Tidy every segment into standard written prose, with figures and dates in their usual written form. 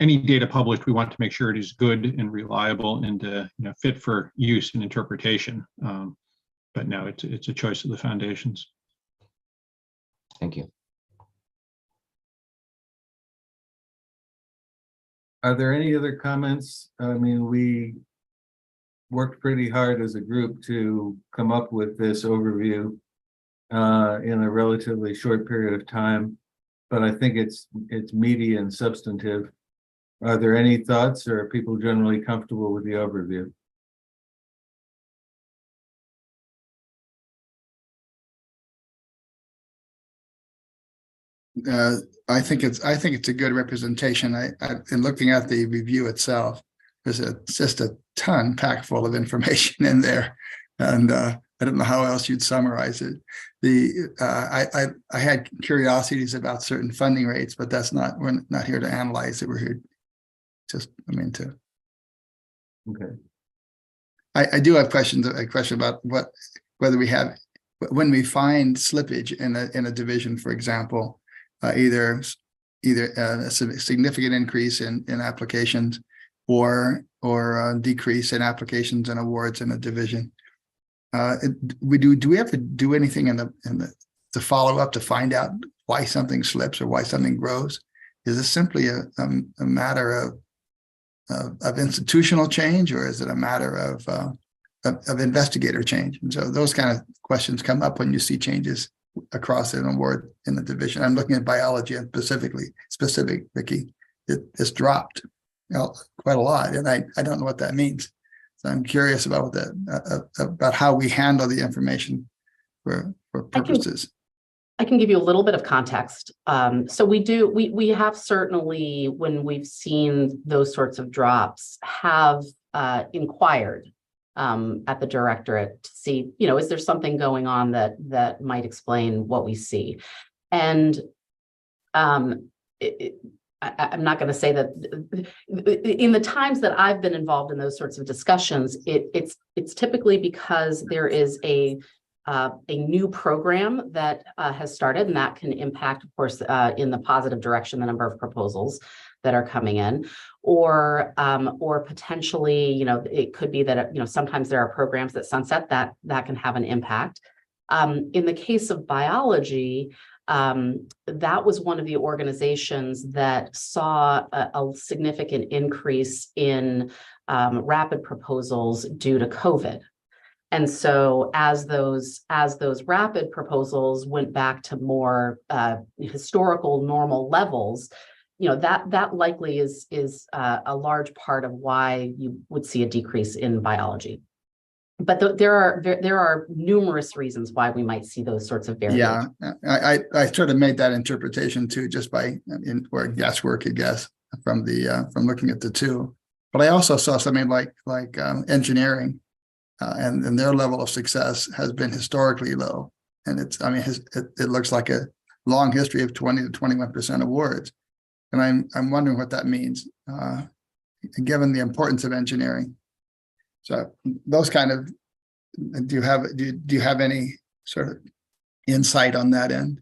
any data published, we want to make sure it is good and reliable and fit for use and interpretation. But no, it's a choice of the foundations. Thank you. Are there any other comments? I mean, we worked pretty hard as a group to come up with this overview in a relatively short period of time, but I think it's meaty and substantive. Are there any thoughts, or are people generally comfortable with the overview? I think it's a good representation. In looking at the review itself, there's just a ton packed full of information in there, and I don't know how else you'd summarize it. I had curiosities about certain funding rates, but we're not here to analyze it. We're here just to. Okay. I do have a question about whether we have, when we find slippage in a division, for example, either a significant increase in applications or a decrease in applications and awards in a division. Do we have to do anything to follow up to find out why something slips or why something grows? Is this simply a matter of institutional change, or is it a matter of investigator change? And so those kind of questions come up when you see changes across an award in the division. I'm looking at biology and specific, Vicki. It's dropped quite a lot, and I don't know what that means. So I'm curious about about how we handle the information for purposes. I can give you a little bit of context. So we have certainly, when we've seen those sorts of drops, have inquired at the directorate to see, is there something going on that might explain what we see? And I'm not going to say that in the times that I've been involved in those sorts of discussions, it's typically because there is a new program that has started, and that can impact, of course, in the positive direction, the number of proposals that are coming in, or potentially, it could be that sometimes there are programs that sunset that can have an impact. In the case of biology, that was one of the organizations that saw a significant increase in rapid proposals due to COVID. And so as those rapid proposals went back to more historical normal levels, that likely is a large part of why you would see a decrease in biology. But there are numerous reasons why we might see those sorts of variations. Yeah, I sort of made that interpretation too, just by or guesswork, I guess, from looking at the two. But I also saw something like engineering, and their level of success has been historically low, and it looks like a long history of 20 to 21% awards, and I'm wondering what that means, given the importance of engineering. So those kind of, do you have any sort of insight on that end,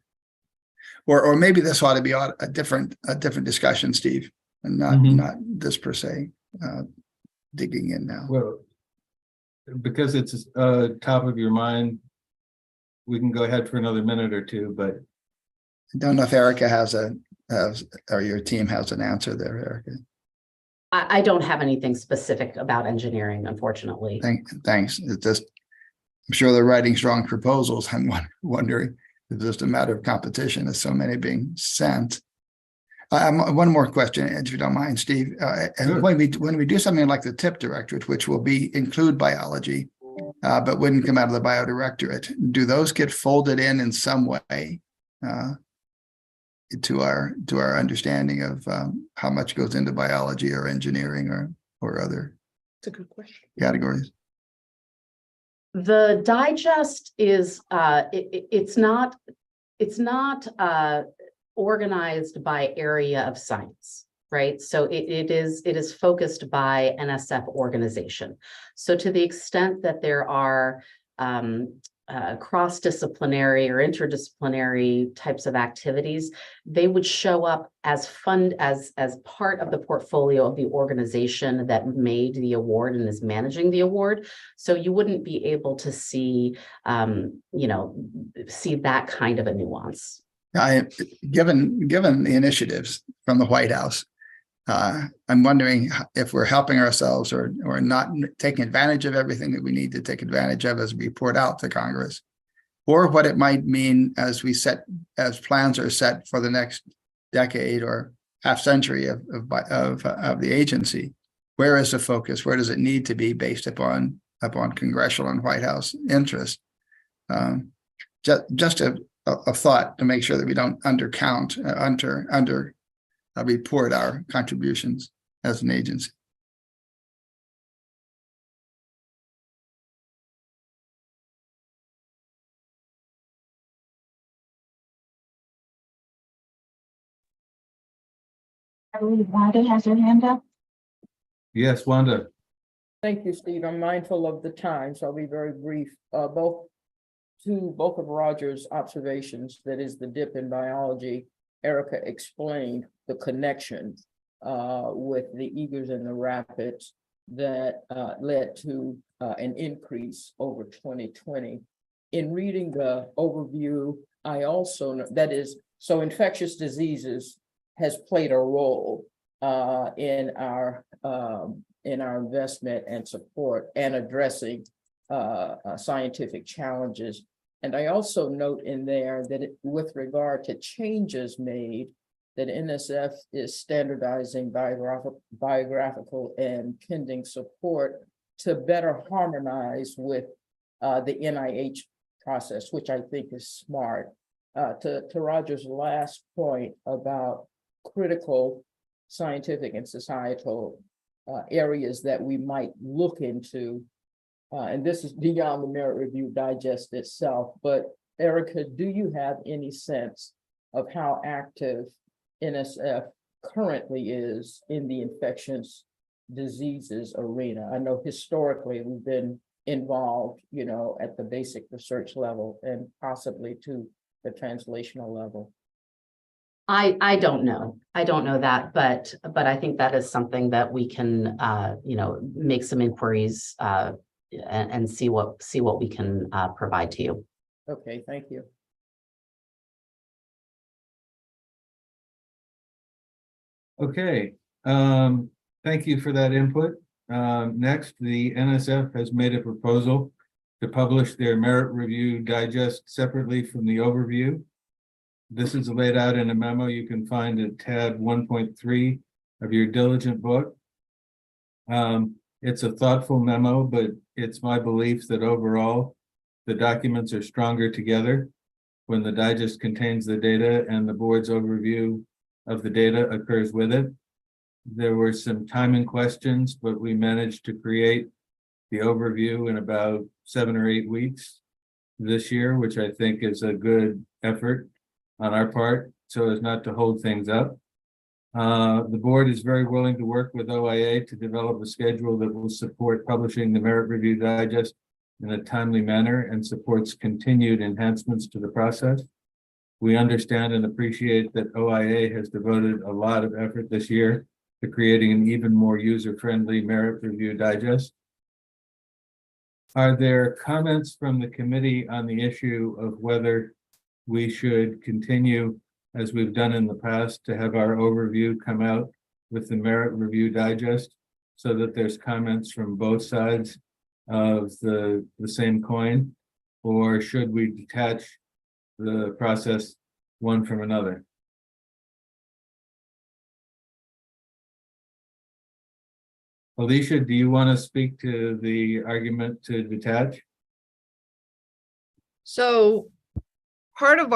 or maybe this ought to be a different discussion, Steve, and not this per se, digging in now. Well, because it's top of your mind, we can go ahead for another minute or two, but I don't know if Erica or your team has an answer there, Erica. I don't have anything specific about engineering, unfortunately. Thanks. It's just, I'm sure they're writing strong proposals. I'm wondering if it's just a matter of competition, as so many being sent. One more question, if you don't mind, Steve. Sure. When we do something like the TIP directorate, which will include biology, but wouldn't come out of the bio directorate, do those get folded in some way to our understanding of how much goes into biology or engineering or other? It's a good question. Categories. The digest is it's not organized by area of science, right? So it is focused by NSF organization. So to the extent that there are cross-disciplinary or interdisciplinary types of activities, they would show up as part of the portfolio of the organization that made the award and is managing the award. So you wouldn't be able to see, see that kind of a nuance. Given the initiatives from the White House, I'm wondering if we're helping ourselves or not taking advantage of everything that we need to take advantage of as we report out to Congress, or what it might mean as plans are set for the next decade or half century of the agency. Where is the focus? Where does it need to be based upon congressional and White House interest? Just a thought to make sure that we don't report our contributions as an agency. I believe Wanda has her hand up. Yes, Wanda. Thank you, Steve. I'm mindful of the time, so I'll be very brief. Both of Roger's observations, that is the dip in biology, Erica explained the connection with the Eagers and the Rapids that led to an increase over 2020. In reading the overview, I also know so infectious diseases has played a role in our investment and support and addressing scientific challenges. And I also note in there that with regard to changes made, that NSF is standardizing biographical and pending support to better harmonize with the NIH process, which I think is smart. To Roger's last point about critical scientific and societal areas that we might look into, and this is beyond the Merit Review Digest itself, but Erica, do you have any sense of how active NSF currently is in the infectious diseases arena? I know historically we've been involved, at the basic research level and possibly to the translational level. I don't know. I don't know that, but I think that is something that we can, make some inquiries and see what we can provide to you. Okay, thank you. Okay, thank you for that input. Next, the NSF has made a proposal to publish their Merit Review Digest separately from the overview. This is laid out in a memo you can find at tab 1.3 of your diligent book. It's a thoughtful memo, but it's my belief that overall the documents are stronger together when the digest contains the data and the board's overview of the data occurs with it. There were some timing questions, but we managed to create the overview in about 7 or 8 weeks this year, which I think is a good effort on our part so as not to hold things up. The board is very willing to work with OIA to develop a schedule that will support publishing the Merit Review Digest in a timely manner and supports continued enhancements to the process. We understand and appreciate that OIA has devoted a lot of effort this year to creating an even more user-friendly Merit Review Digest. Are there comments from the committee on the issue of whether we should continue, as we've done in the past, to have our overview come out with the Merit Review Digest so that there's comments from both sides of the same coin? Or should we detach the process one from another? Alicia, do you want to speak to the argument to detach? So part of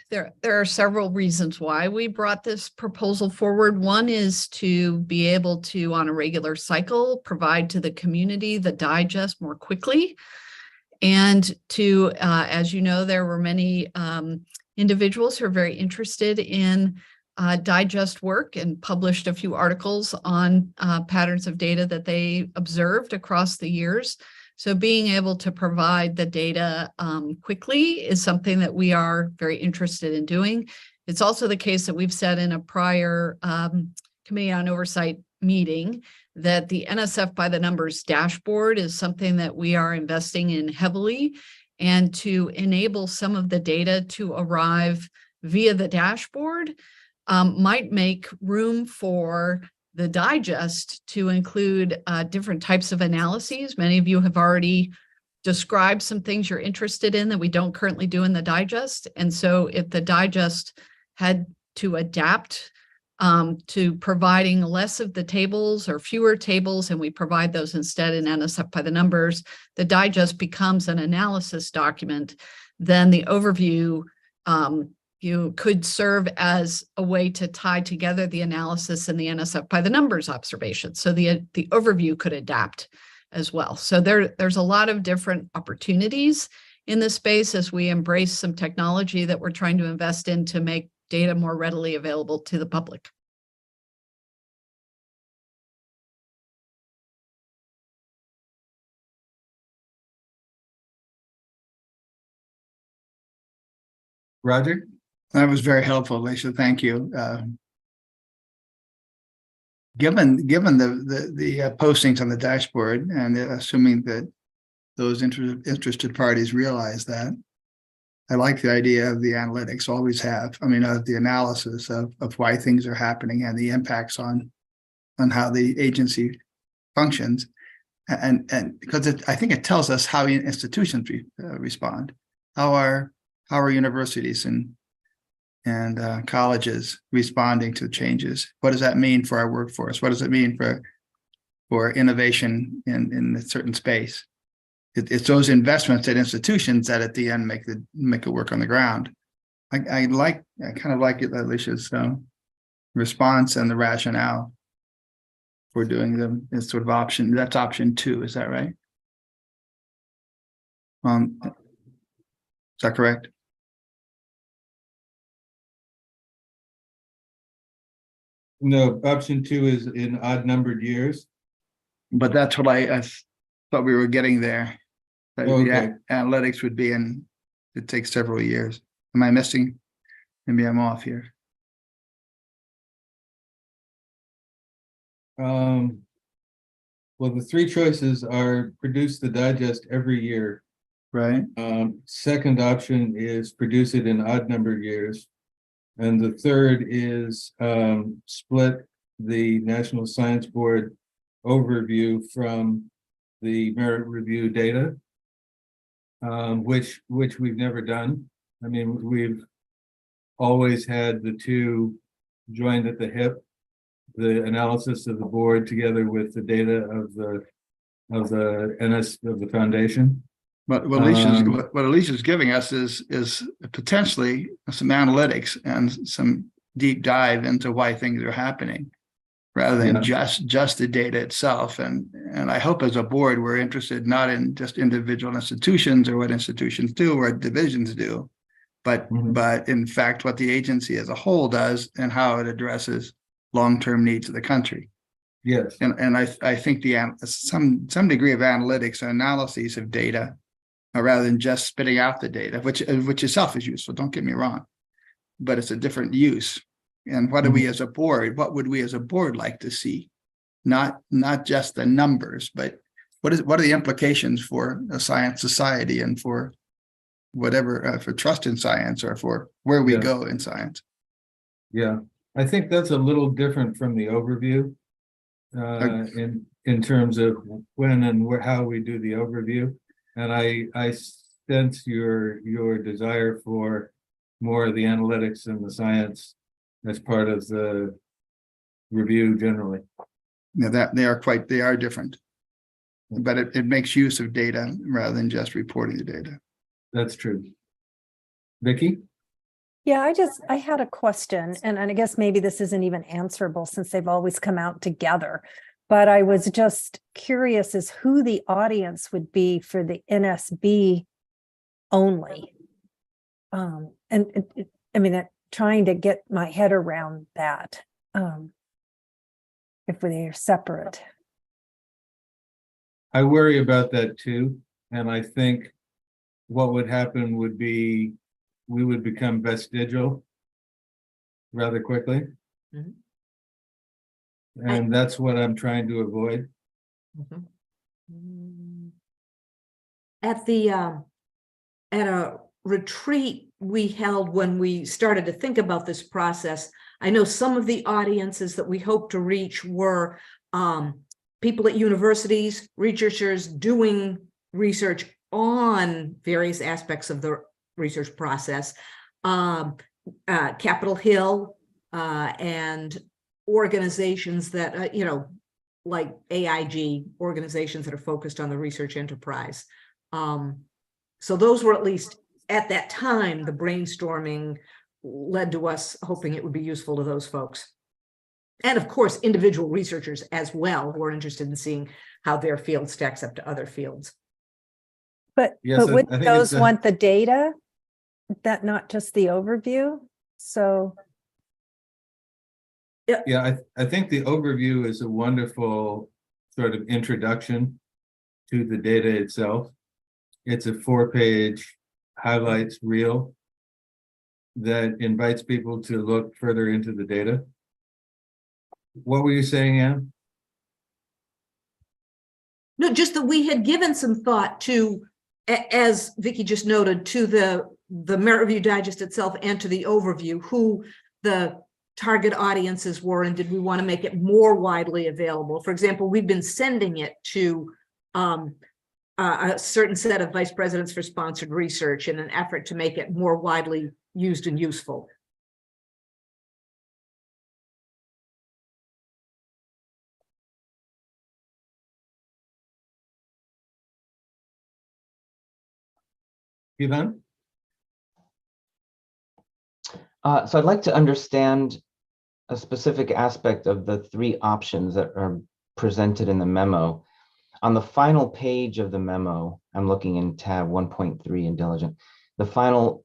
there are several reasons why we brought this proposal forward. One is to be able to, on a regular cycle, provide to the community the digest more quickly. And to, as you know, there were many individuals who are very interested in digest work and published a few articles on patterns of data that they observed across the years. So being able to provide the data quickly is something that we are very interested in doing. It's also the case that we've said in a prior Committee on Oversight meeting that the NSF by the numbers dashboard is something that we are investing in heavily, and to enable some of the data to arrive via the dashboard might make room for the digest to include different types of analyses. Many of you have already described some things you're interested in that we don't currently do in the digest. And so if the digest had to adapt to providing less of the tables or fewer tables, and we provide those instead in NSF by the numbers, the digest becomes an analysis document. Then the overview you could serve as a way to tie together the analysis and the NSF by the numbers observations. So the overview could adapt as well. So there's a lot of different opportunities in this space as we embrace some technology that we're trying to invest in to make data more readily available to the public. Roger? That was very helpful, Alicia. Thank you. Given the postings on the dashboard, and assuming that those interested parties realize that, I like the idea of the analytics, always have. I mean, of the analysis of why things are happening and the impacts on how the agency functions, and because I think it tells us how institutions respond. How are universities and colleges responding to changes? What does that mean for our workforce? What does it mean for innovation in a certain space? It's those investments at institutions that at the end make it work on the ground. I kind of like it, Alicia's response and the rationale for doing this sort of option. That's option 2, is that right? Is that correct? No, option 2 is in odd numbered years. But that's what I thought we were getting there. That the Okay. analytics would be in, it takes several years. Am I missing? Maybe I'm off here. Well, the 3 choices are produce the digest every year. Right. Second option is produce it in odd numbered years. And the third is split the National Science Board overview from the merit review data, which we've never done. I mean, we've always had the 2 joined at the hip, the analysis of the board together with the data of the foundation. But what Alicia's giving us is potentially some analytics and some deep dive into why things are happening, rather than just the data itself. And I hope as a board we're interested not in just individual institutions or what institutions do or what divisions do, but in fact what the agency as a whole does and how it addresses long-term needs of the country. Yes. And I think some degree of analytics and analyses of data, rather than just spitting out the data, which itself is useful, don't get me wrong, but it's a different use. And what do we as a board, what would we as a board like to see? Not just the numbers, but what are the implications for a science society and for whatever, for trust in science or for where we go in science? Yeah, I think that's a little different from the overview in terms of when and how we do the overview. And I sense your desire for more of the analytics and the science as part of the review generally. Yeah, that they are different, but it makes use of data rather than just reporting the data. That's true. Vicki? Yeah, I had a question, and I guess maybe this isn't even answerable since they've always come out together. But I was just curious as who the audience would be for the NSB only. I mean, trying to get my head around that, if they are separate. I worry about that too, and I think what would happen would be we would become vestigial rather quickly. Mhm. And that's what I'm trying to avoid. At the at a retreat we held when we started to think about this process, I know some of the audiences that we hope to reach were people at universities, researchers doing research on various aspects of the research process, Capitol Hill, and organizations that, like AIG, organizations that are focused on the research enterprise. So those were, at least at that time, the brainstorming led to us hoping it would be useful to those folks. And of course, individual researchers as well who are interested in seeing how their field stacks up to other fields. But, Yes, but would I think those it's want the data, that not just the overview? So, yeah, I think the overview is a wonderful sort of introduction to the data itself. It's a 4-page highlights reel that invites people to look further into the data. What were you saying, Anne? No, just that we had given some thought to, as Vicki just noted, to the Merit Review Digest itself and to the overview, who the target audiences were, and did we want to make it more widely available? For example, we've been sending it to a certain set of vice presidents for sponsored research in an effort to make it more widely used and useful. Yvonne? So I'd like to understand a specific aspect of the 3 options that are presented in the memo. On the final page of the memo, I'm looking in tab 1.3 in Diligent. The final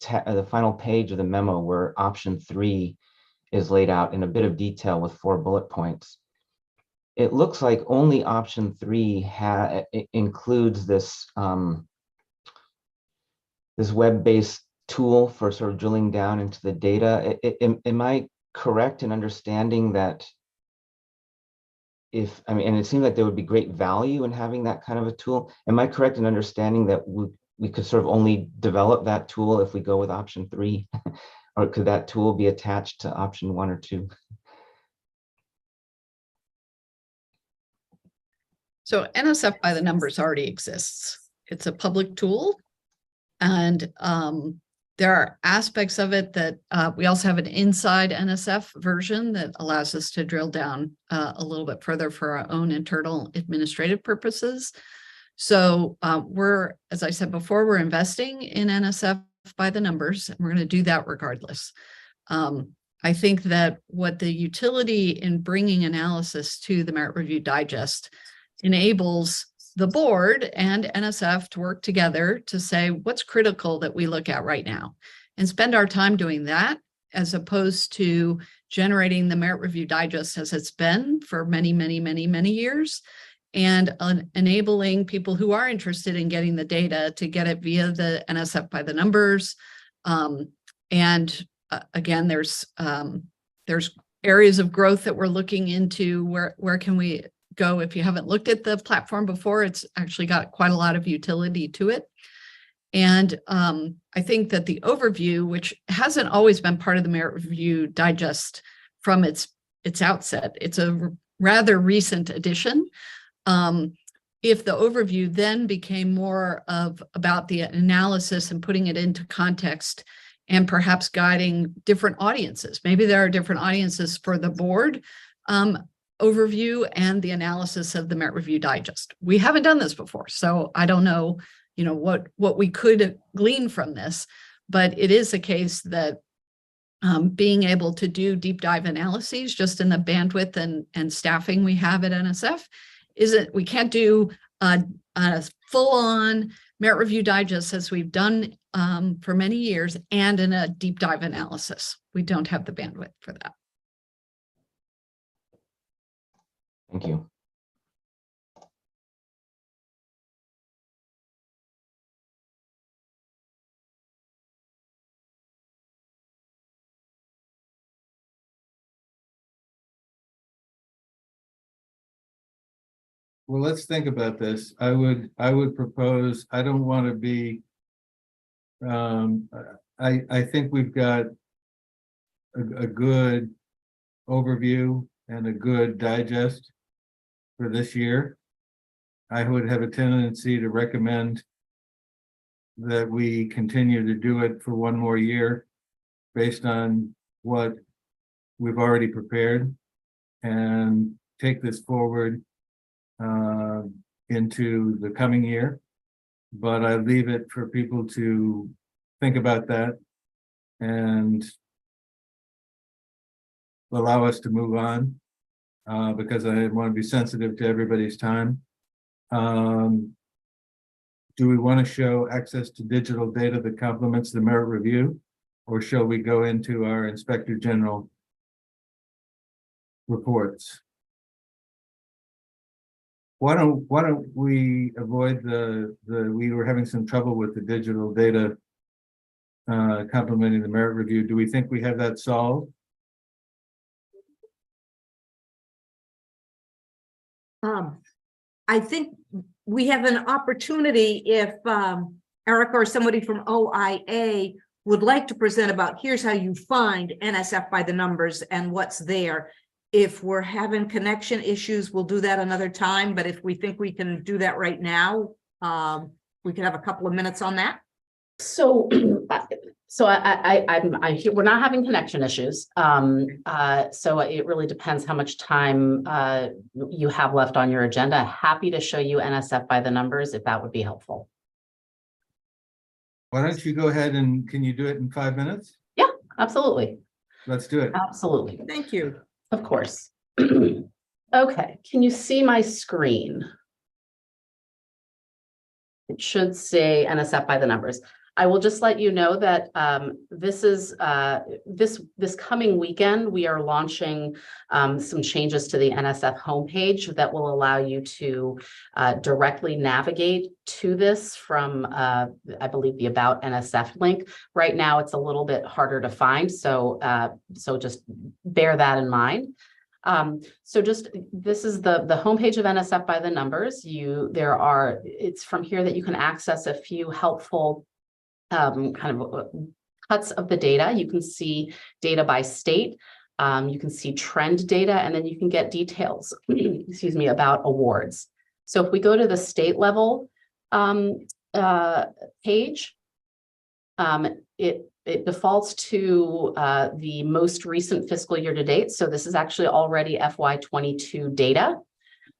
page of the memo where option 3 is laid out in a bit of detail with 4 bullet points. It looks like only option 3 includes this this web-based tool for sort of drilling down into the data. Am I correct in understanding that and it seems like there would be great value in having that kind of a tool. Am I correct in understanding that we could sort of only develop that tool if we go with option 3? Or could that tool be attached to option 1 or 2? So NSF by the numbers already exists. It's a public tool. And there are aspects of it that we also have an inside NSF version that allows us to drill down a little bit further for our own internal administrative purposes. So as I said before, we're investing in NSF by the numbers, and we're going to do that regardless. I think that what the utility in bringing analysis to the Merit Review Digest enables the board and NSF to work together to say what's critical that we look at right now and spend our time doing that, as opposed to generating the Merit Review Digest as it's been for many, many, many, many years, and enabling people who are interested in getting the data to get it via the NSF by the numbers. Again, there's areas of growth that we're looking into. Where can we go? If you haven't looked at the platform before, it's actually got quite a lot of utility to it. And I think that the overview, which hasn't always been part of the Merit Review Digest from its outset, it's a rather recent addition. If the overview then became more about the analysis and putting it into context and perhaps guiding different audiences, maybe there are different audiences for the board overview and the analysis of the Merit Review Digest. We haven't done this before, so I don't know, what we could glean from this, but it is a case that being able to do deep dive analyses just in the bandwidth and staffing we have at NSF we can't do a full-on Merit Review Digest as we've done for many years and in a deep dive analysis. We don't have the bandwidth for that. Thank you. well, let's think about this. I would propose, I don't want to be, I think we've got a good overview and a good digest for this year. I would have a tendency to recommend that we continue to do it for one more year based on what we've already prepared, and take this forward into the coming year. But I leave it for people to think about that and allow us to move on, because I want to be sensitive to everybody's time. Do we want to show access to digital data that complements the merit review, or shall we go into our Inspector General reports? Why don't we avoid we were having some trouble with the digital data complementing the merit review. Do we think we have that solved? I think we have an opportunity if Erica or somebody from OIA would like to present about here's how you find NSF by the numbers and what's there. If we're having connection issues, we'll do that another time. But if we think we can do that right now, we can have a couple of minutes on that. So, we're not having connection issues. So it really depends how much time you have left on your agenda. Happy to show you NSF by the numbers if that would be helpful. Why don't you go ahead and can you do it in 5 minutes? Yeah, absolutely. Let's do it. Absolutely. Thank you. Of course. Okay, can you see my screen? It should say NSF by the numbers. I will just let you know that this is this coming weekend, we are launching some changes to the NSF homepage that will allow you to directly navigate to this from, I believe, the About NSF link. Right now, it's a little bit harder to find, so just bear that in mind. So just this is the homepage of NSF by the numbers. It's from here that you can access a few helpful kind of cuts of the data. You can see data by state, you can see trend data, and then you can get details, excuse me, about awards. So if we go to the state level page, it defaults to the most recent fiscal year to date. So this is actually already FY22 data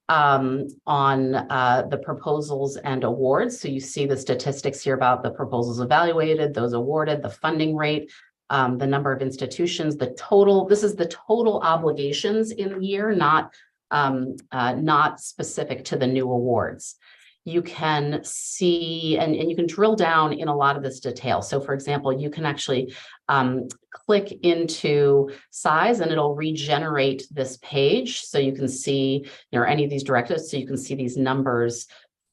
on the proposals and awards. So you see the statistics here about the proposals evaluated, those awarded, the funding rate, the number of institutions, the total. This is the total obligations in the year, not specific to the new awards. You can see, and you can drill down in a lot of this detail. So for example, you can actually click into size and it'll regenerate this page. So you can see, any of these directives. So you can see these numbers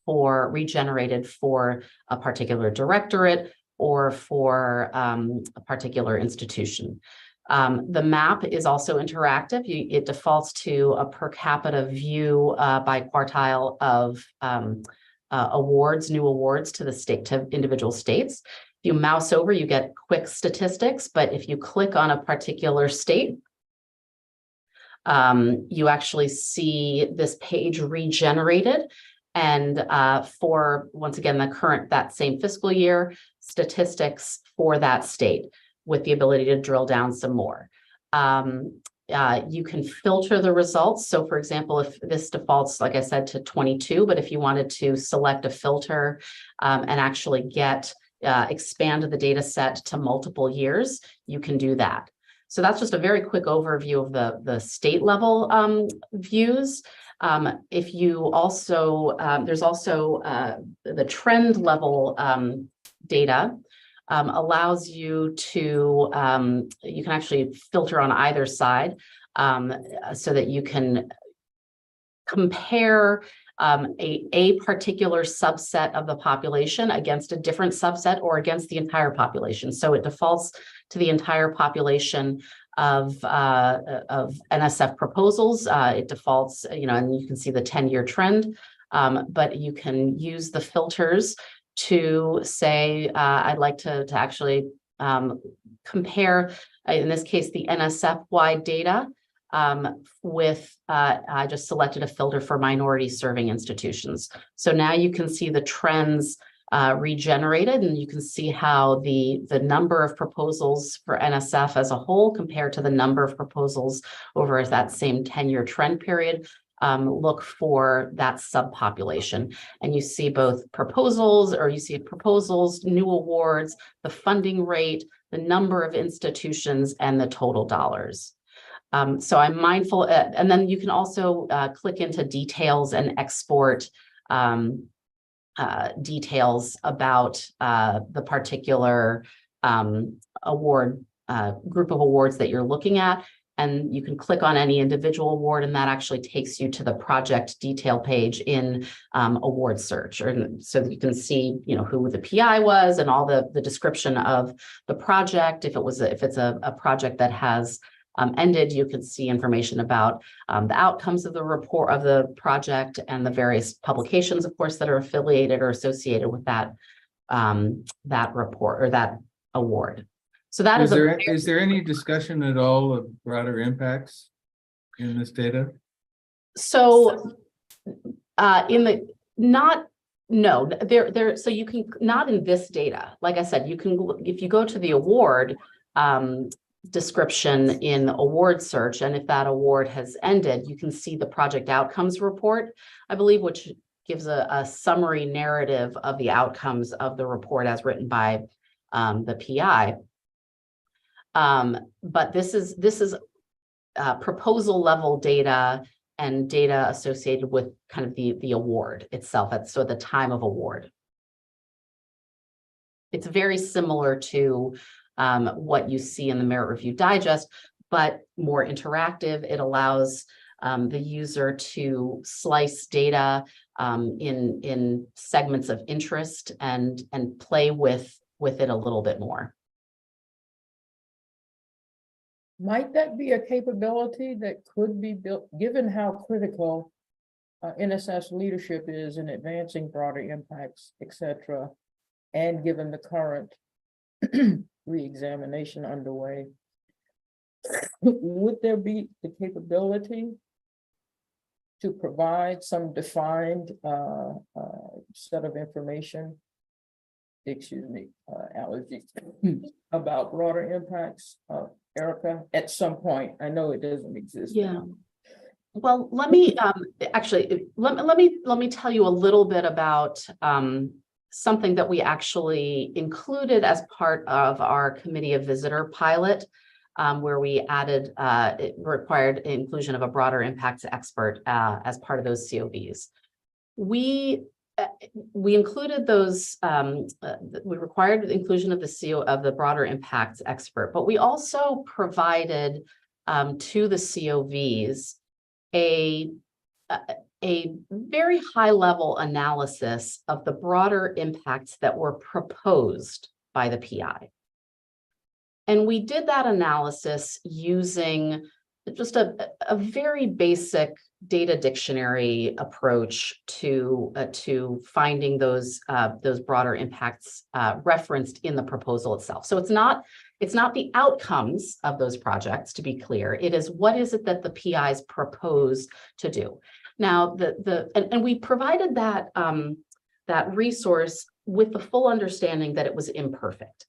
for regenerated for a particular directorate or for a particular institution. The map is also interactive. It defaults to a per capita view by quartile of awards, new awards to the state, to individual states. If you mouse over, you get quick statistics, but if you click on a particular state, you actually see this page regenerated. And for, once again, that same fiscal year, statistics for that state with the ability to drill down some more. You can filter the results. So for example, if this defaults, like I said, to 22, but if you wanted to select a filter and actually expand the data set to multiple years, you can do that. So that's just a very quick overview of the state level views. If you also, there's also the trend level data. Allows you to, you can actually filter on either side so that you can compare a particular subset of the population against a different subset or against the entire population. So it defaults to the entire population of NSF proposals. It defaults, and you can see the 10-year trend, but you can use the filters to say, I'd like to actually compare, in this case, the NSF-wide data with, I just selected a filter for minority serving institutions. So now you can see the trends regenerated, and you can see how the number of proposals for NSF as a whole compared to the number of proposals over that same 10-year trend period look for that subpopulation. And you see both proposals, new awards, the funding rate, the number of institutions, and the total dollars. So I'm mindful, and then you can also click into details and export details about the particular award, group of awards that you're looking at. And you can click on any individual award, and that actually takes you to the project detail page in award search. So that you can see, who the PI was and all the description of the project. If it's a project that has ended, you can see information about the outcomes of the report of the project and the various publications, of course, that are affiliated or associated with that report or that award. So that is there any discussion at all of broader impacts in this data? So so you can, not in this data. Like I said, you can, if you go to the award description in award search, and if that award has ended, you can see the project outcomes report, I believe, which gives a summary narrative of the outcomes of the report as written by the PI. But this is proposal level data and data associated with kind of the award itself. So at the time of award, it's very similar to what you see in the Merit Review Digest, but more interactive. It allows the user to slice data in segments of interest and play with it a little bit more. Might that be a capability that could be built, given how critical NSF's leadership is in advancing broader impacts, et cetera, and given the current re-examination underway, would there be the capability to provide some defined set of information, allergies, about broader impacts, Erica, at some point? I know it doesn't exist. Yeah. Well, let me actually let me tell you a little bit about something that we actually included as part of our committee of visitor pilot, where we added required inclusion of a broader impacts expert as part of those COVs. We included those. We required the inclusion of the broader impacts expert, but we also provided to the COVs a very high level analysis of the broader impacts that were proposed by the PI. And we did that analysis using just a very basic data dictionary approach to finding those broader impacts referenced in the proposal itself. So it's not the outcomes of those projects, to be clear. It is, what is it that the PIs propose to do? Now, and we provided that that resource with the full understanding that it was imperfect,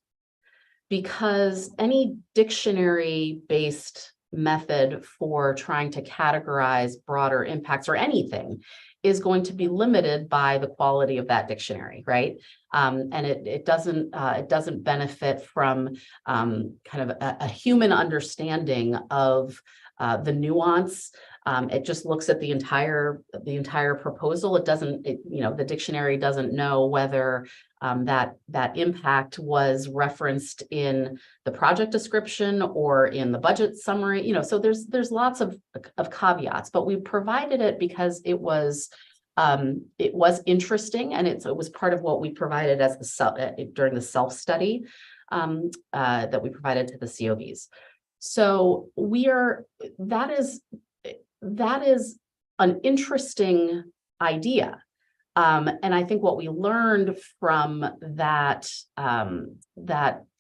because any dictionary-based method for trying to categorize broader impacts or anything is going to be limited by the quality of that dictionary, right? And it doesn't benefit from kind of a human understanding of the nuance. It just looks at the entire proposal. It doesn't, the dictionary doesn't know whether that impact was referenced in the project description or in the budget summary. So there's lots of caveats, but we provided it because it was interesting, and it was part of what we provided as during the self-study that we provided to the COVs. So that is an interesting idea. And I think what we learned from that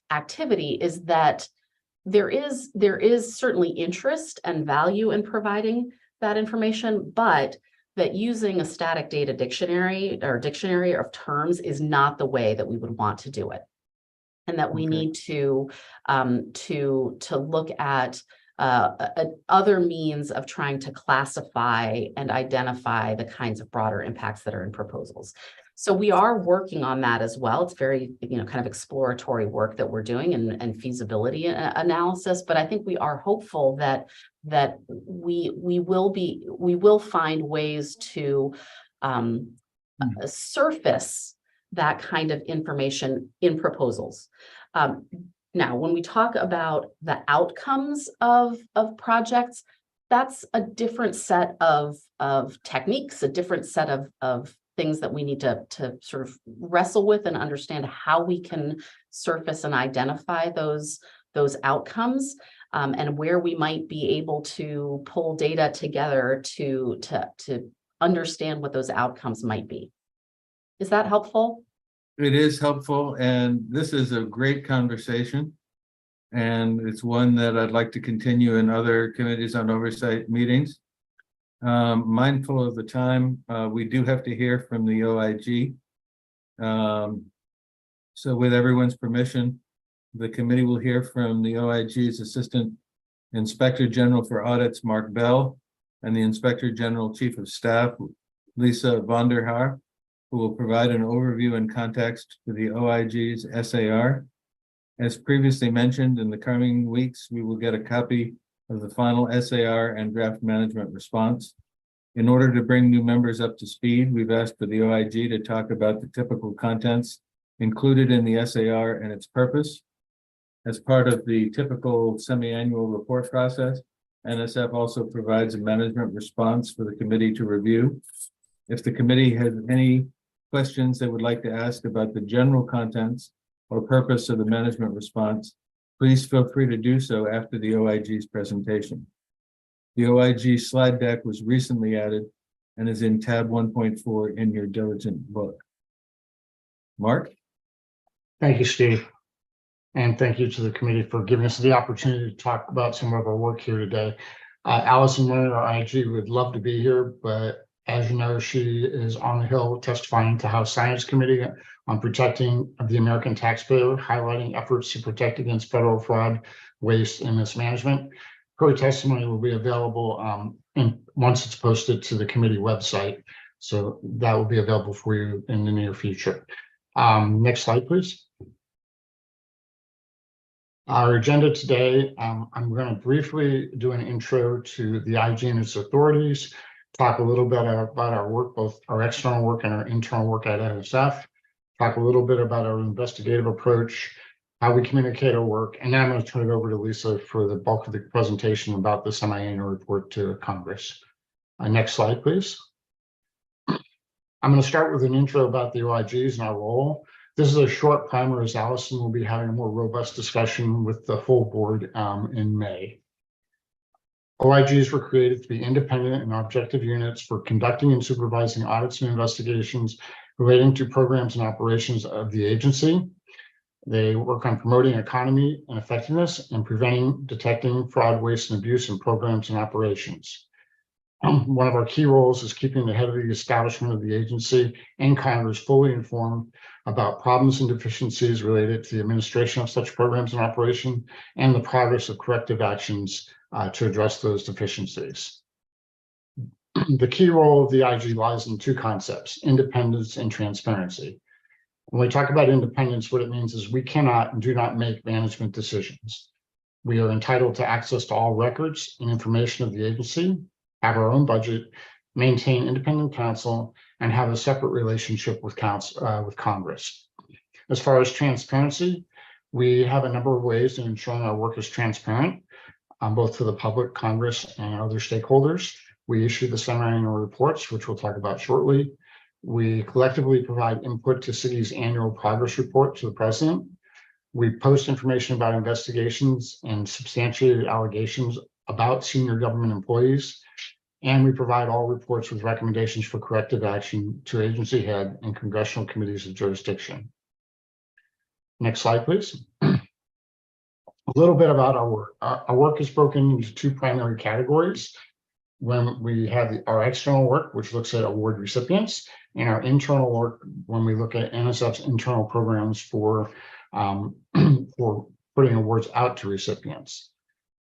activity is that there is certainly interest and value in providing that information, but that using a static data dictionary or dictionary of terms is not the way that we would want to do it. And that we need to look at other means of trying to classify and identify the kinds of broader impacts that are in proposals. So we are working on that as well. It's very, kind of exploratory work that we're doing and feasibility analysis. But I think we are hopeful that we will find ways to surface that kind of information in proposals. Now, when we talk about the outcomes of projects, that's a different set of techniques, a different set of things that we need to sort of wrestle with and understand how we can surface and identify those outcomes, and where we might be able to pull data together to understand what those outcomes might be. Is that helpful? It is helpful, and this is a great conversation. And it's one that I'd like to continue in other committees on oversight meetings. Mindful of the time, we do have to hear from the OIG. So with everyone's permission, the committee will hear from the OIG's Assistant Inspector General for Audits, Mark Bell, and the Inspector General Chief of Staff, Lisa Vonderhaar, who will provide an overview and context for the OIG's SAR. As previously mentioned, in the coming weeks, we will get a copy of the final SAR and draft management response. In order to bring new members up to speed, we've asked for the OIG to talk about the typical contents included in the SAR and its purpose. As part of the typical semi-annual report process, NSF also provides a management response for the committee to review. If the committee has any questions they would like to ask about the general contents or purpose of the management response, please feel free to do so after the OIG's presentation. The OIG slide deck was recently added and is in tab 1.4 in your diligent book. Mark? Thank you, Steve. And thank you to the committee for giving us the opportunity to talk about some of our work here today. Allison Werner, our IG, would love to be here, but as you know, she is on the Hill testifying to House Science Committee on protecting the American taxpayer, highlighting efforts to protect against federal fraud, waste, and mismanagement. Her testimony will be available once it's posted to the committee website. So that will be available for you in the near future. Next slide, please. Our agenda today, I'm going to briefly do an intro to the IG and its authorities, talk a little bit about our work, both our external work and our internal work at NSF, talk a little bit about our investigative approach, how we communicate our work, and then I'm going to turn it over to Lisa for the bulk of the presentation about the semi-annual report to Congress. Next slide, please. I'm going to start with an intro about the OIGs and our role. This is a short primer, as Allison will be having a more robust discussion with the full board in May. OIGs were created to be independent and objective units for conducting and supervising audits and investigations relating to programs and operations of the agency. They work on promoting economy and effectiveness and preventing, detecting fraud, waste, and abuse in programs and operations. One of our key roles is keeping the head of the establishment of the agency and Congress fully informed about problems and deficiencies related to the administration of such programs and operation and the progress of corrective actions to address those deficiencies. The key role of the IG lies in two concepts: independence and transparency. When we talk about independence, what it means is we cannot and do not make management decisions. We are entitled to access to all records and information of the agency, have our own budget, maintain independent counsel, and have a separate relationship with Congress. As far as transparency, we have a number of ways in ensuring our work is transparent, both to the public, Congress, and other stakeholders. We issue the semi-annual reports, which we'll talk about shortly. We collectively provide input to City's annual progress report to the president. We post information about investigations and substantiated allegations about senior government employees. And we provide all reports with recommendations for corrective action to agency head and congressional committees of jurisdiction. Next slide, please. A little bit about our work. Our work is broken into two primary categories. When we have our external work, which looks at award recipients, and our internal work when we look at NSF's internal programs for putting awards out to recipients.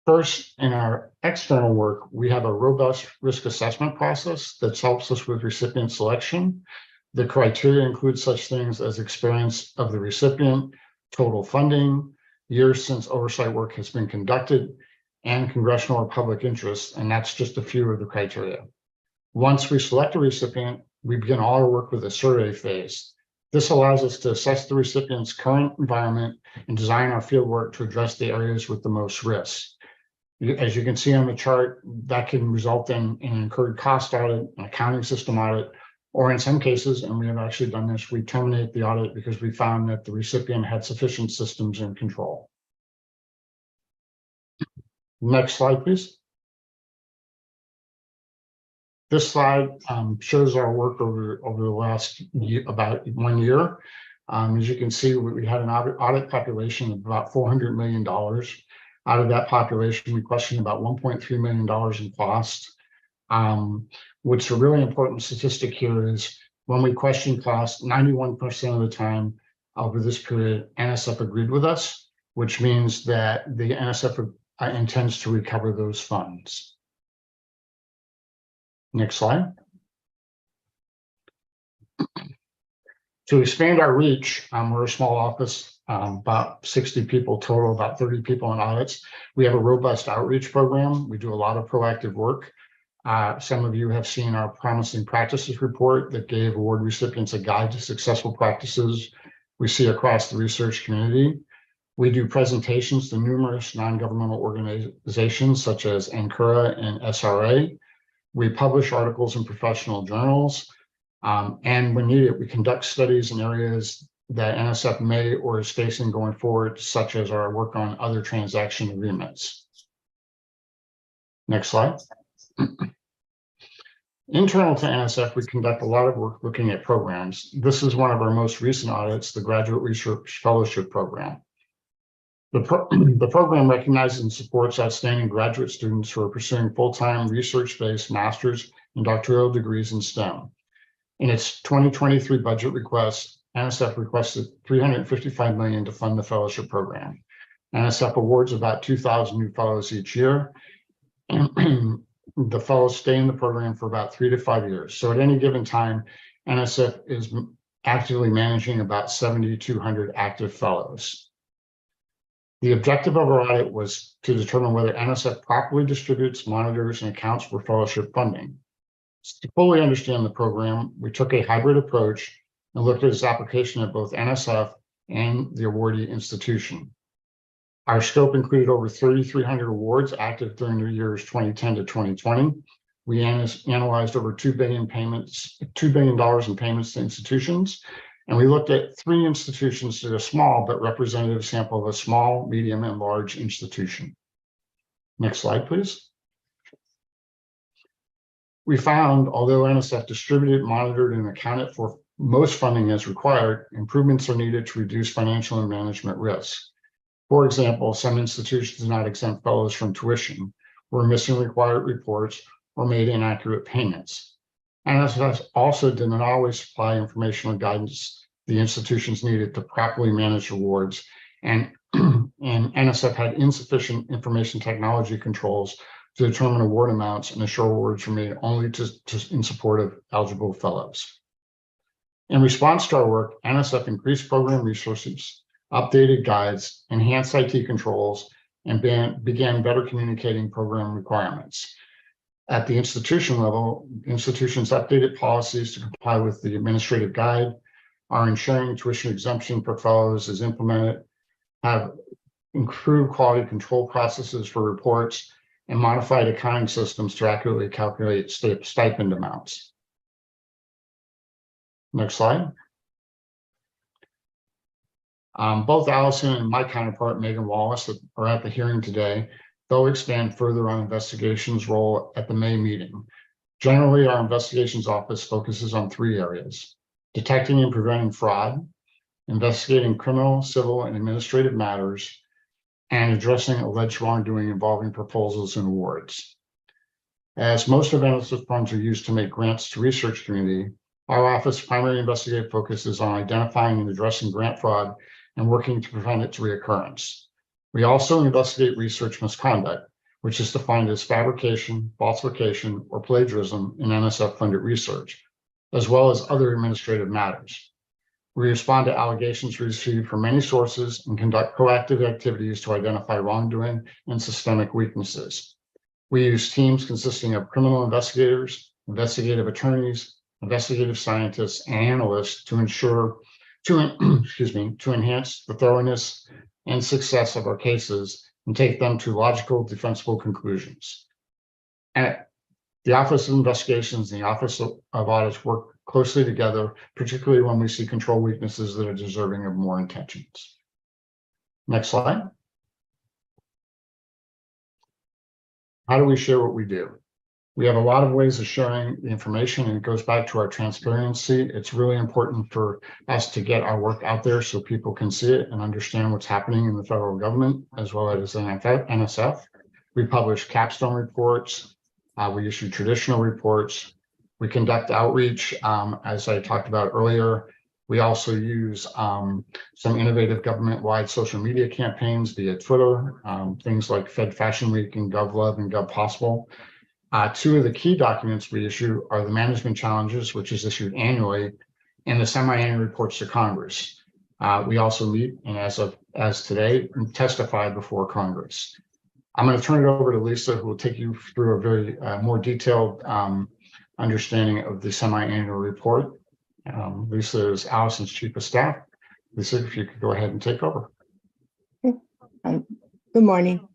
First, in our external work, we have a robust risk assessment process that helps us with recipient selection. The criteria include such things as experience of the recipient, total funding, years since oversight work has been conducted, and congressional or public interest, and that's just a few of the criteria. Once we select a recipient, we begin all our work with a survey phase. This allows us to assess the recipient's current environment and design our field work to address the areas with the most risk. As you can see on the chart, that can result in an incurred cost audit, an accounting system audit, or in some cases, and we have actually done this, we terminate the audit because we found that the recipient had sufficient systems in control. Next slide, please. This slide shows our work over the last year, about 1 year. As you can see, we had an audit population of about $400 million. Out of that population, we questioned about $1.3 million in cost. What's a really important statistic here is when we question cost, 91% of the time over this period, NSF agreed with us, which means that the NSF intends to recover those funds. Next slide. To expand our reach, we're a small office, about 60 people total, about 30 people in audits. We have a robust outreach program. We do a lot of proactive work. Some of you have seen our Promising Practices report that gave award recipients a guide to successful practices we see across the research community. We do presentations to numerous non-governmental organizations such as ANCURA and SRA. We publish articles in professional journals, and when needed, we conduct studies in areas that NSF may or is facing going forward, such as our work on other transaction agreements. Next slide. Internal to NSF, we conduct a lot of work looking at programs. This is one of our most recent audits, the Graduate Research Fellowship Program. The program recognizes and supports outstanding graduate students who are pursuing full-time research-based master's and doctoral degrees in STEM. In its 2023 budget request, NSF requested $355 million to fund the fellowship program. NSF awards about 2,000 new fellows each year. And the fellows stay in the program for about 3 to 5 years. So at any given time, NSF is actively managing about 7,200 active fellows. The objective of our audit was to determine whether NSF properly distributes, monitors, and accounts for fellowship funding. To fully understand the program, we took a hybrid approach and looked at its application at both NSF and the awardee institution. Our scope included over 3,300 awards active during the years 2010 to 2020. We analyzed over $2 billion in payments to institutions. And we looked at 3 institutions that are small, but representative sample of a small, medium, and large institution. Next slide, please. We found, although NSF distributed, monitored, and accounted for most funding as required, improvements are needed to reduce financial and management risk. For example, some institutions did not exempt fellows from tuition, were missing required reports, or made inaccurate payments. NSF also did not always supply information or guidance the institutions needed to properly manage awards, and NSF had insufficient information technology controls to determine award amounts and assure awards were made only in support of eligible fellows. In response to our work, NSF increased program resources, updated guides, enhanced IT controls, and began better communicating program requirements. At the institution level, institutions updated policies to comply with the administrative guide, are ensuring tuition exemption for fellows is implemented, have improved quality control processes for reports, and modified accounting systems to accurately calculate stipend amounts. Next slide. Both Allison and my counterpart, Megan Wallace, that are at the hearing today, they'll expand further on investigations role at the May meeting. Generally, our investigations office focuses on 3 areas: detecting and preventing fraud, investigating criminal, civil, and administrative matters, and addressing alleged wrongdoing involving proposals and awards. As most of NSF funds are used to make grants to research community, our office's primary investigative focus is on identifying and addressing grant fraud and working to prevent its reoccurrence. We also investigate research misconduct, which is defined as fabrication, falsification, or plagiarism in NSF-funded research, as well as other administrative matters. We respond to allegations received from many sources and conduct proactive activities to identify wrongdoing and systemic weaknesses. We use teams consisting of criminal investigators, investigative attorneys, investigative scientists, and analysts to enhance the thoroughness and success of our cases and take them to logical, defensible conclusions. And the Office of Investigations and the Office of Audits work closely together, particularly when we see control weaknesses that are deserving of more attentions. Next slide. How do we share what we do? We have a lot of ways of sharing the information, and it goes back to our transparency. It's really important for us to get our work out there so people can see it and understand what's happening in the federal government, as well as NSF. We publish capstone reports. We issue traditional reports. We conduct outreach, as I talked about earlier. We also use some innovative government-wide social media campaigns via Twitter, things like Fed Fashion Week and GovLove and GovPossible. 2 of the key documents we issue are the Management Challenges, which is issued annually, and the semi-annual reports to Congress. We also meet, and as today, testify before Congress. I'm going to turn it over to Lisa, who will take you through a very more detailed understanding of the semi-annual report. Lisa is Allison's Chief of Staff. Lisa, if you could go ahead and take over. Good morning.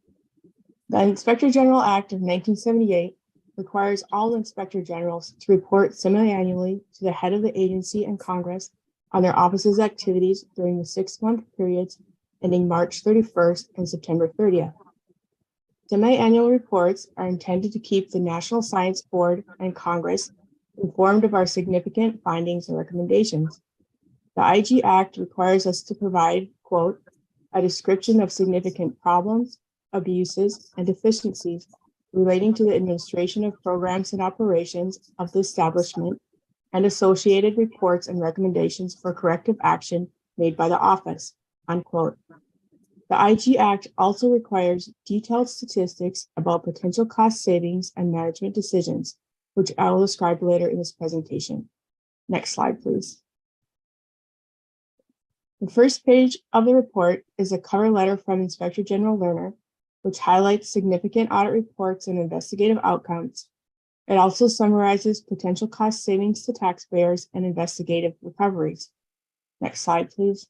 The Inspector General Act of 1978 requires all Inspector Generals to report semi-annually to the head of the agency and Congress on their office's activities during the 6-month periods ending March 31st and September 30th. Semi-annual reports are intended to keep the National Science Board and Congress informed of our significant findings and recommendations. The IG Act requires us to provide, quote, a description of significant problems, abuses, and deficiencies relating to the administration of programs and operations of the establishment and associated reports and recommendations for corrective action made by the office, unquote. The IG Act also requires detailed statistics about potential cost savings and management decisions, which I will describe later in this presentation. Next slide, please. The first page of the report is a cover letter from Inspector General Lerner, which highlights significant audit reports and investigative outcomes. It also summarizes potential cost savings to taxpayers and investigative recoveries. Next slide, please.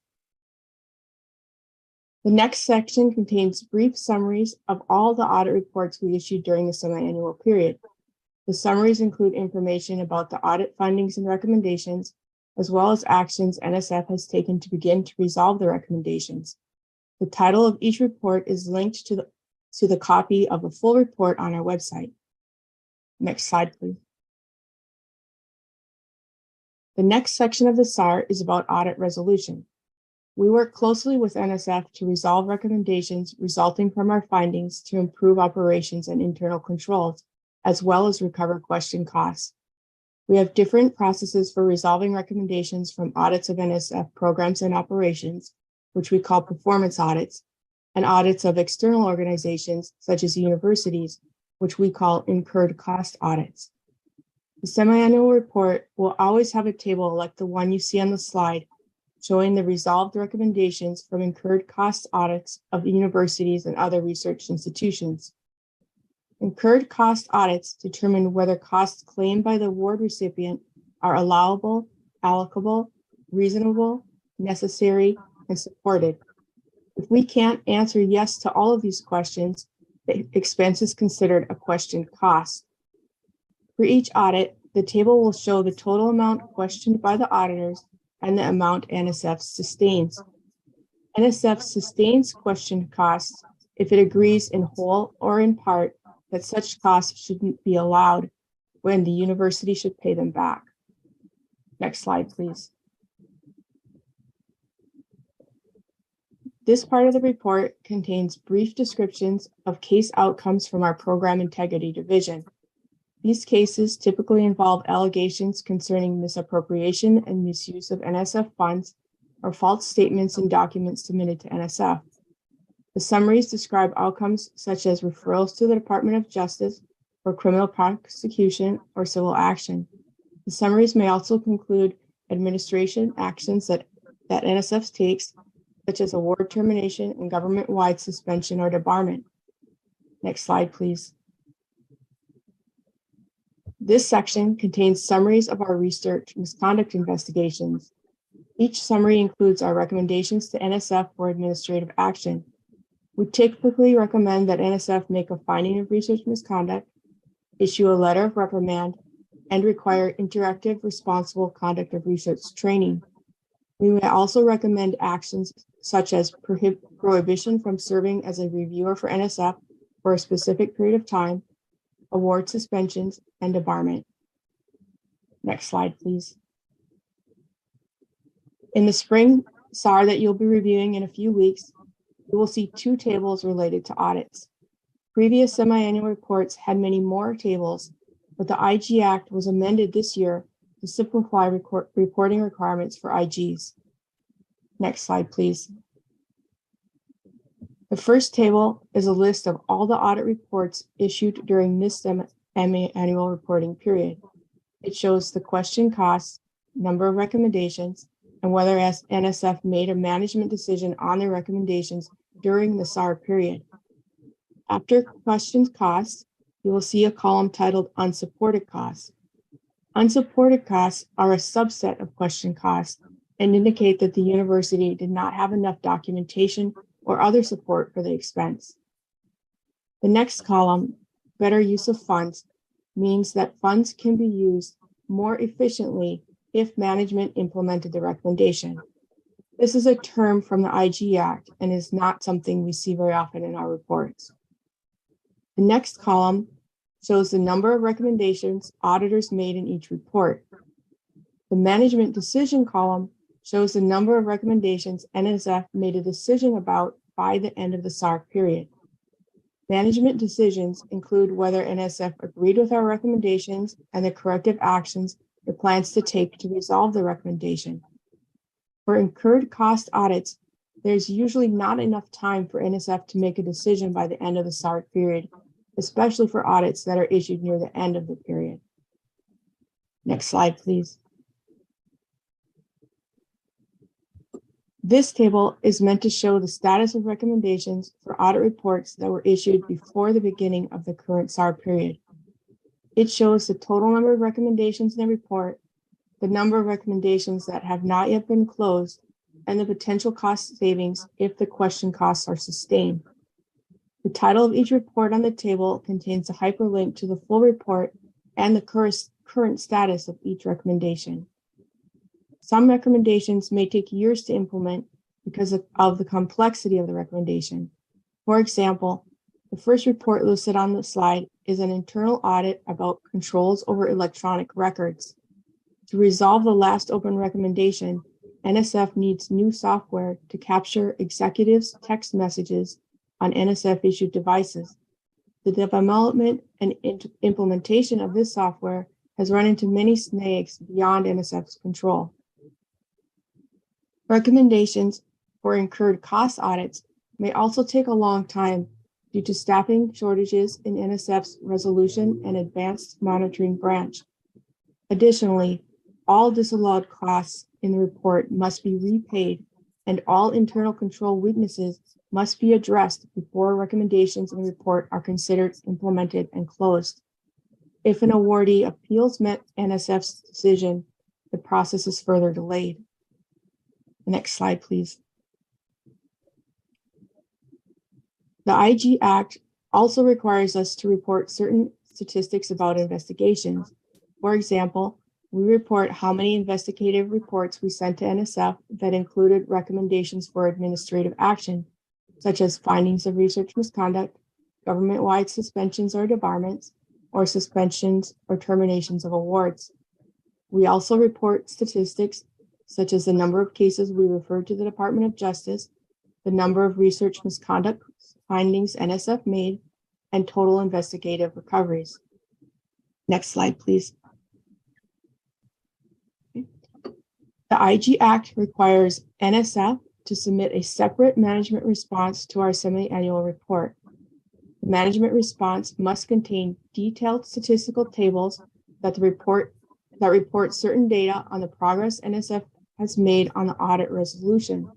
The next section contains brief summaries of all the audit reports we issued during the semi-annual period. The summaries include information about the audit findings and recommendations, as well as actions NSF has taken to begin to resolve the recommendations. The title of each report is linked to the copy of a full report on our website. Next slide, please. The next section of the SAR is about audit resolution. We work closely with NSF to resolve recommendations resulting from our findings to improve operations and internal controls, as well as recover question costs. We have different processes for resolving recommendations from audits of NSF programs and operations, which we call performance audits, and audits of external organizations such as universities, which we call incurred cost audits. The semi-annual report will always have a table like the one you see on the slide, showing the resolved recommendations from incurred cost audits of the universities and other research institutions. Incurred cost audits determine whether costs claimed by the award recipient are allowable, allocable, reasonable, necessary, and supported. If we can't answer yes to all of these questions, the expense is considered a question cost. For each audit, the table will show the total amount questioned by the auditors and the amount NSF sustains. NSF sustains question costs if it agrees in whole or in part that such costs shouldn't be allowed when the university should pay them back. Next slide, please. This part of the report contains brief descriptions of case outcomes from our Program Integrity Division. These cases typically involve allegations concerning misappropriation and misuse of NSF funds or false statements in documents submitted to NSF. The summaries describe outcomes such as referrals to the Department of Justice for criminal prosecution or civil action. The summaries may also conclude administration actions that NSF takes, such as award termination and government-wide suspension or debarment. Next slide, please. This section contains summaries of our research misconduct investigations. Each summary includes our recommendations to NSF for administrative action. We typically recommend that NSF make a finding of research misconduct, issue a letter of reprimand, and require interactive responsible conduct of research training. We may also recommend actions such as prohibition from serving as a reviewer for NSF for a specific period of time, award suspensions, and debarment. Next slide, please. In the spring SAR that you'll be reviewing in a few weeks, you will see 2 tables related to audits. Previous semi-annual reports had many more tables, but the IG Act was amended this year to simplify reporting requirements for IGs. Next slide, please. The first table is a list of all the audit reports issued during this semi-annual reporting period. It shows the question costs, number of recommendations, and whether NSF made a management decision on their recommendations during the SAR period. After question costs, you will see a column titled Unsupported Costs. Unsupported costs are a subset of question costs and indicate that the university did not have enough documentation or other support for the expense. The next column, Better Use of Funds, means that funds can be used more efficiently if management implemented the recommendation. This is a term from the IG Act and is not something we see very often in our reports. The next column shows the number of recommendations auditors made in each report. The management decision column shows the number of recommendations NSF made a decision about by the end of the SAR period. Management decisions include whether NSF agreed with our recommendations and the corrective actions it plans to take to resolve the recommendation. For incurred cost audits, there's usually not enough time for NSF to make a decision by the end of the SAR period, especially for audits that are issued near the end of the period. Next slide, please. This table is meant to show the status of recommendations for audit reports that were issued before the beginning of the current SAR period. It shows the total number of recommendations in the report, the number of recommendations that have not yet been closed, and the potential cost savings if the question costs are sustained. The title of each report on the table contains a hyperlink to the full report and the current status of each recommendation. Some recommendations may take years to implement because of the complexity of the recommendation. For example, the first report listed on the slide is an internal audit about controls over electronic records. To resolve the last open recommendation, NSF needs new software to capture executives' text messages on NSF-issued devices. The development and implementation of this software has run into many snags beyond NSF's control. Recommendations for incurred cost audits may also take a long time due to staffing shortages in NSF's resolution and advanced monitoring branch. Additionally, all disallowed costs in the report must be repaid, and all internal control weaknesses must be addressed before recommendations in the report are considered implemented and closed. If an awardee appeals NSF's decision, the process is further delayed. Next slide, please. The IG Act also requires us to report certain statistics about investigations. For example, We report how many investigative reports we sent to NSF that included recommendations for administrative action, such as findings of research misconduct, government-wide suspensions or debarments, or suspensions or terminations of awards. We also report statistics such as the number of cases we referred to the Department of Justice, the number of research misconduct findings NSF made, and total investigative recoveries. Next slide, please. The IG Act requires NSF to submit a separate management response to our semi-annual report. The management response must contain detailed statistical tables that report certain data on the progress NSF has made on the audit resolution.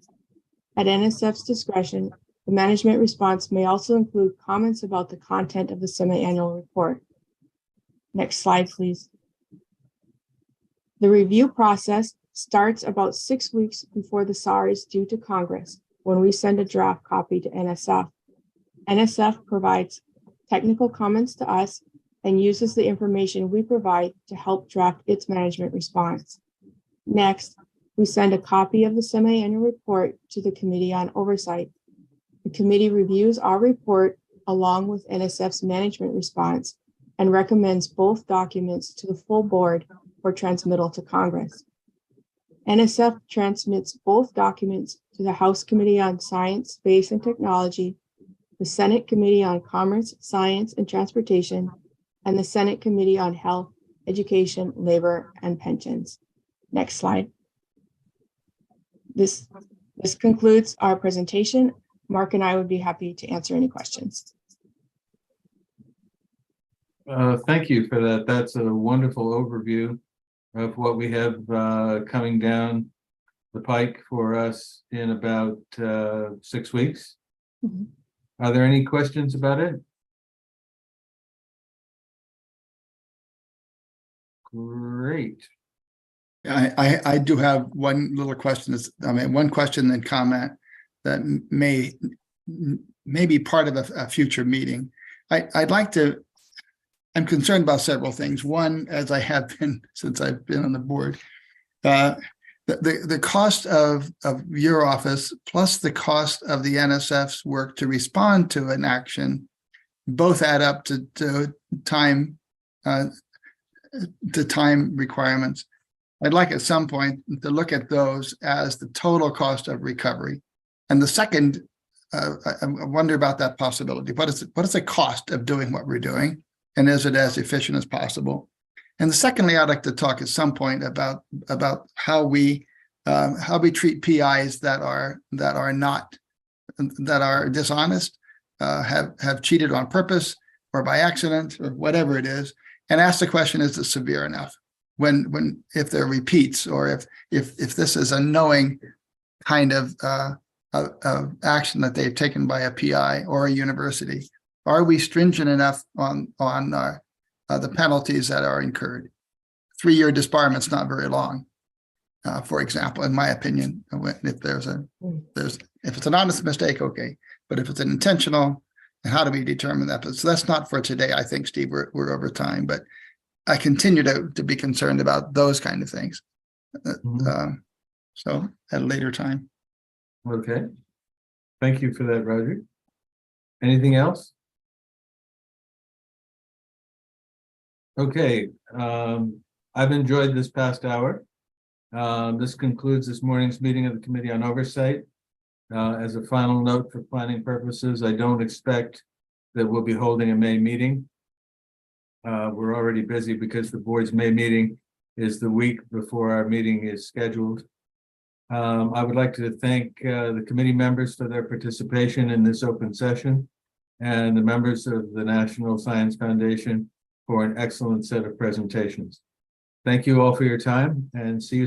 At NSF's discretion, the management response may also include comments about the content of the semi-annual report. Next slide, please. The review process starts about 6 weeks before the SAR is due to Congress, when we send a draft copy to NSF. NSF provides technical comments to us and uses the information we provide to help draft its management response. Next, we send a copy of the semi-annual report to the Committee on Oversight. The committee reviews our report along with NSF's management response and recommends both documents to the full board for transmittal to Congress. NSF transmits both documents to the House Committee on Science, Space, and Technology, the Senate Committee on Commerce, Science, and Transportation, and the Senate Committee on Health, Education, Labor, and Pensions. Next slide. This concludes our presentation. Mark and I would be happy to answer any questions. Thank you for that. That's a wonderful overview of what we have coming down the pike for us in about 6 weeks. Mhm. Are there any questions about it? Great. I do have one little question. One question and comment that may be part of a future meeting. I'm concerned about several things. One, as I have been since I've been on the board, the cost of your office plus the cost of the NSF's work to respond to an action both add up to time requirements. I'd like at some point to look at those as the total cost of recovery. And the second, I wonder about that possibility. What is the cost of doing what we're doing? And is it as efficient as possible? And secondly, I'd like to talk at some point about how we treat PIs that are dishonest, have cheated on purpose or by accident or whatever it is, and ask the question: is it severe enough? If there are repeats, or if this is a knowing kind of action that they've taken by a PI or a university, are we stringent enough on the penalties that are incurred? 3-year disbarment's not very long, for example, in my opinion. If it's an honest mistake, okay, but if it's an intentional, how do we determine that? So that's not for today. I think, Steve, we're over time, but I continue to be concerned about those kind of things. So at a later time. Okay. Thank you for that, Roger. Anything else? Okay. I've enjoyed this past hour. This concludes this morning's meeting of the Committee on Oversight. As a final note for planning purposes, I don't expect that we'll be holding a May meeting. We're already busy because the board's May meeting is the week before our meeting is scheduled. I would like to thank the committee members for their participation in this open session, and the members of the National Science Foundation for an excellent set of presentations. Thank you all for your time, and see you soon.